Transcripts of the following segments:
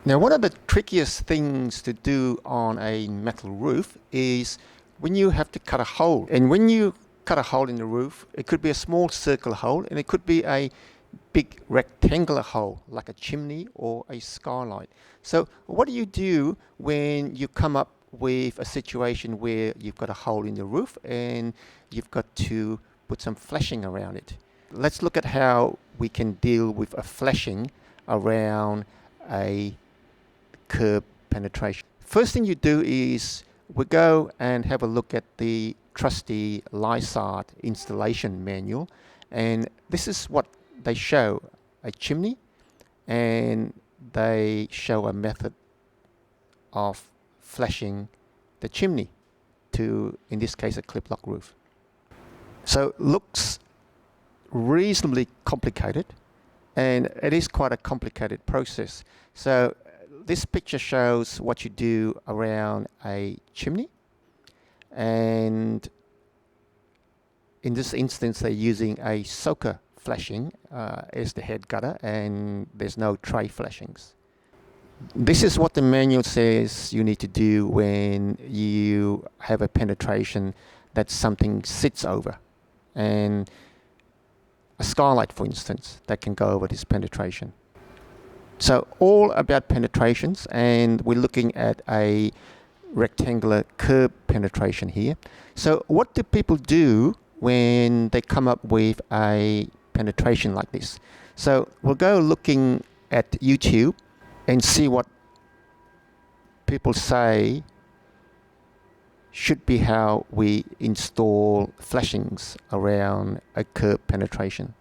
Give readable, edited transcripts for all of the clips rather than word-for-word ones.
Now, one of the trickiest things to do on a metal roof is when you have to cut a hole. And when you cut a hole in the roof, it could be a small circular hole and it could be a big rectangular hole like a chimney or a skylight. So what do you do when you come up with a situation where you've got a hole in the roof and you've got to put some flashing around it? Let's look at how we can deal with a flashing around a KERB penetration. First thing you do is we go and have a look at the trusty Lysart installation manual, and this is what they show: a chimney, and they show a method of flashing the chimney to, in this case, a clip lock roof. So it looks reasonably complicated, and it is quite a complicated process. So this picture shows what you do around a chimney, and in this instance they're using a soaker flashing as the head gutter, and there's no tray flashings. This is what the manual says you need to do when you have a penetration that something sits over, and a skylight, for instance, that can go over this penetration. So all about penetrations, and we're looking at a rectangular KERB penetration here. So what do people do when they come up with a penetration like this? So we'll go looking at YouTube and see what people say should be how we install flashings around a KERB penetration.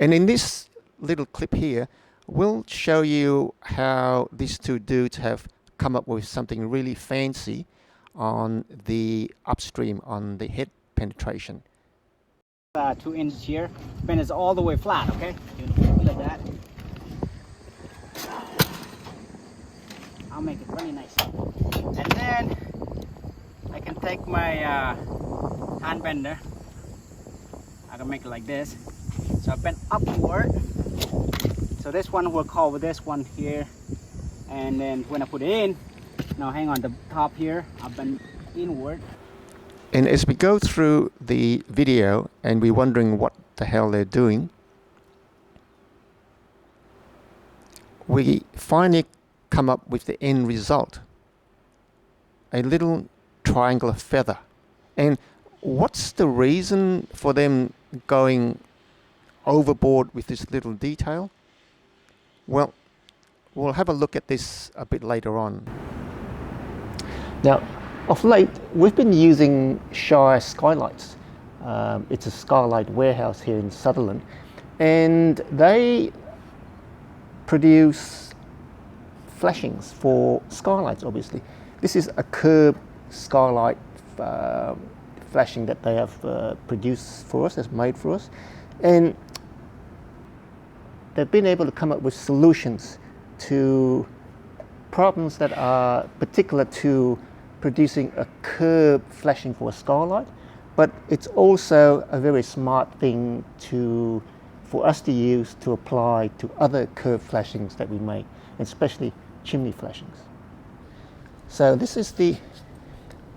And in this little clip here, we'll show you how these two dudes have come up with something really fancy on the upstream, on the head penetration. 2 inches here, bend it all the way flat, okay? Like that. I'll make it really nice. And then I can take my hand bender. I can make it like this. So I bend upward. So this one will cover this one here. And then when I put it in, now hang on the top here, I'll bend inward. And as we go through the video and we're wondering what the hell they're doing, we finally come up with the end result. A little triangular feather. And what's the reason for them going overboard with this little detail? Well, we'll have a look at this a bit later on. Now, of late, we've been using Shire Skylights. It's a skylight warehouse here in Sutherland, and they produce flashings for skylights, obviously. This is a KERB skylight flashing that they have produced for us, has made for us. And they've been able to come up with solutions to problems that are particular to producing a KERB flashing for a skylight, but it's also a very smart thing for us to use to apply to other KERB flashings that we make, especially chimney flashings. So this is the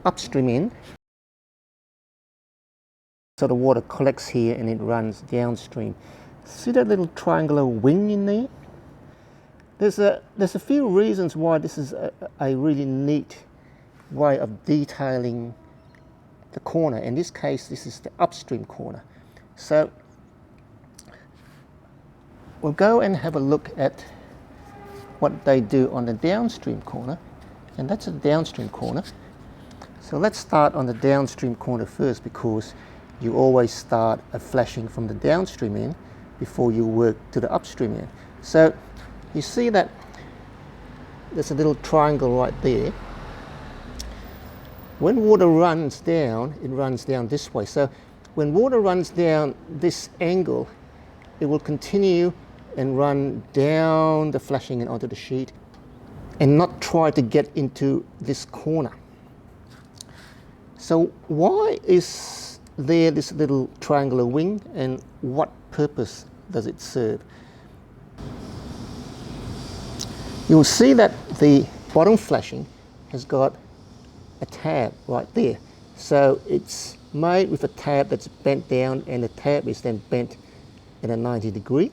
upstream end. So the water collects here and it runs downstream. See that little triangular wing in there? There's a few reasons why this is a really neat way of detailing the corner. In this case, this is the upstream corner. So we'll go and have a look at what they do on the downstream corner, and that's a downstream corner. So let's start on the downstream corner first, because you always start a flashing from the downstream end before you work to the upstream end. So you see that there's a little triangle right there. When water runs down, it runs down this way. So when water runs down this angle, it will continue and run down the flashing and onto the sheet and not try to get into this corner. So why is there this little triangular wing, and what purpose does it serve? You'll see that the bottom flashing has got a tab right there. So it's made with a tab that's bent down, and the tab is then bent in a 90 degree.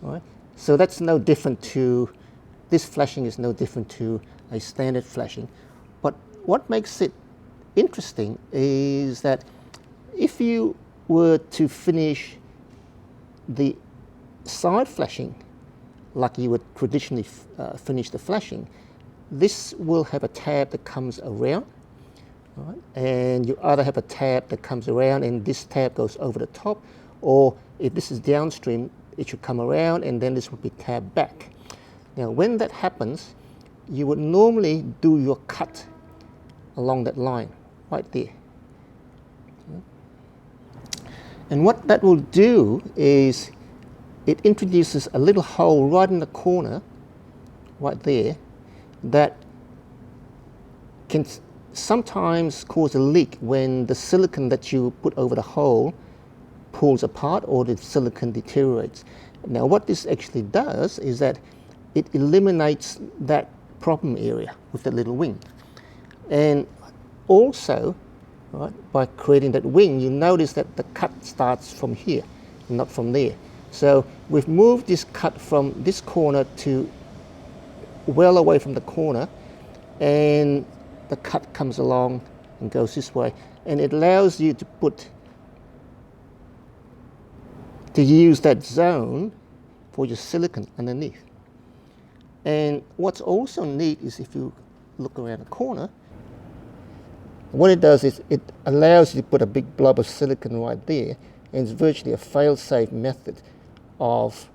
Right? So that's no different to, this flashing is no different to a standard flashing. But what makes it interesting is that if you were to finish the side flashing like you would traditionally finish the flashing, this will have a tab that comes around, right? And you either have a tab that comes around and this tab goes over the top, or if this is downstream, it should come around and then this would be tabbed back. Now when that happens, you would normally do your cut along that line right there. And what that will do is it introduces a little hole right in the corner right there that can sometimes cause a leak when the silicone that you put over the hole pulls apart or the silicone deteriorates. Now what this actually does is that it eliminates that problem area with the little wing. And also, right, by creating that wing, you notice that the cut starts from here, not from there. So we've moved this cut from this corner to well away from the corner, and the cut comes along and goes this way, and it allows you to use that zone for your silicone underneath. And what's also neat is if you look around the corner, what it does is it allows you to put a big blob of silicone right there, and it's virtually a fail-safe method of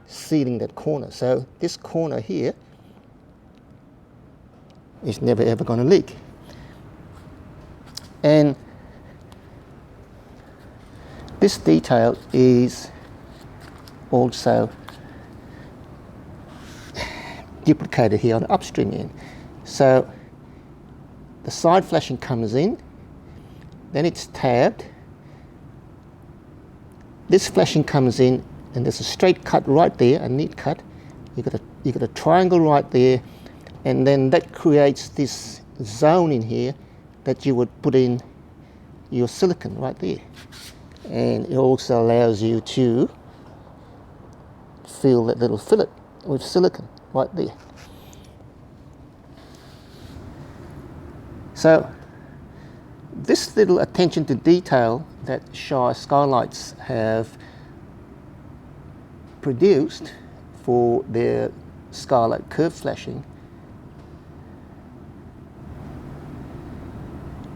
sealing that corner. So this corner here is never ever going to leak. And this detail is also duplicated here on the upstream end. So the side flashing comes in, then it's tabbed. This flashing comes in, and there's a straight cut right there, a neat cut. You got a triangle right there, and then that creates this zone in here that you would put in your silicone right there. And it also allows you to fill that little fillet with silicone right there. So this little attention to detail that Shire Skylights have produced for their skylight curve flashing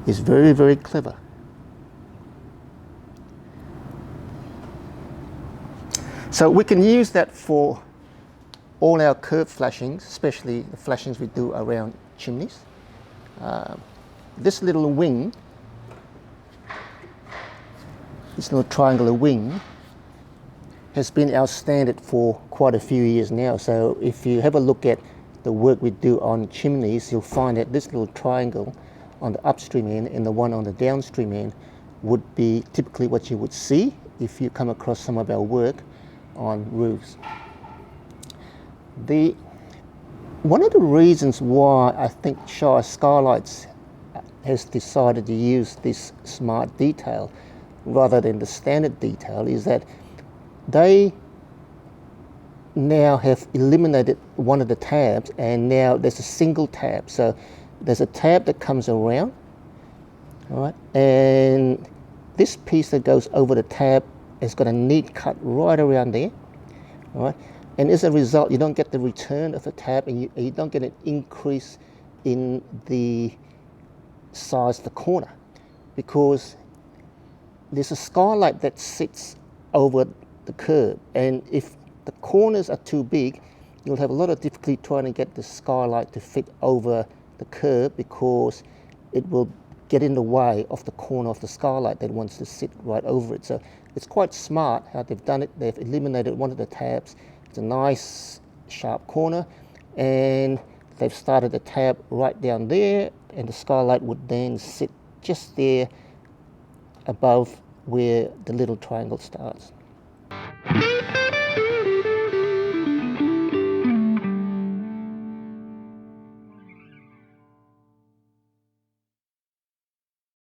is very, very clever. So we can use that for all our curve flashings, especially the flashings we do around chimneys. This little wing, this little triangular wing, has been our standard for quite a few years now. So if you have a look at the work we do on chimneys, you'll find that this little triangle on the upstream end and the one on the downstream end would be typically what you would see if you come across some of our work on roofs. One of the reasons why I think Shire Skylights has decided to use this smart detail rather than the standard detail is that they now have eliminated one of the tabs, and now there's a single tab. So there's a tab that comes around, all right, and this piece that goes over the tab has got a neat cut right around there, all right, and as a result you don't get the return of the tab, and you don't get an increase in the size of the corner, because there's a skylight that sits over the curb, and if the corners are too big, you'll have a lot of difficulty trying to get the skylight to fit over the curb, because it will get in the way of the corner of the skylight that wants to sit right over it. So it's quite smart how they've done it. They've eliminated one of the tabs. It's a nice sharp corner, and they've started a tab right down there, and the skylight would then sit just there above where the little triangle starts.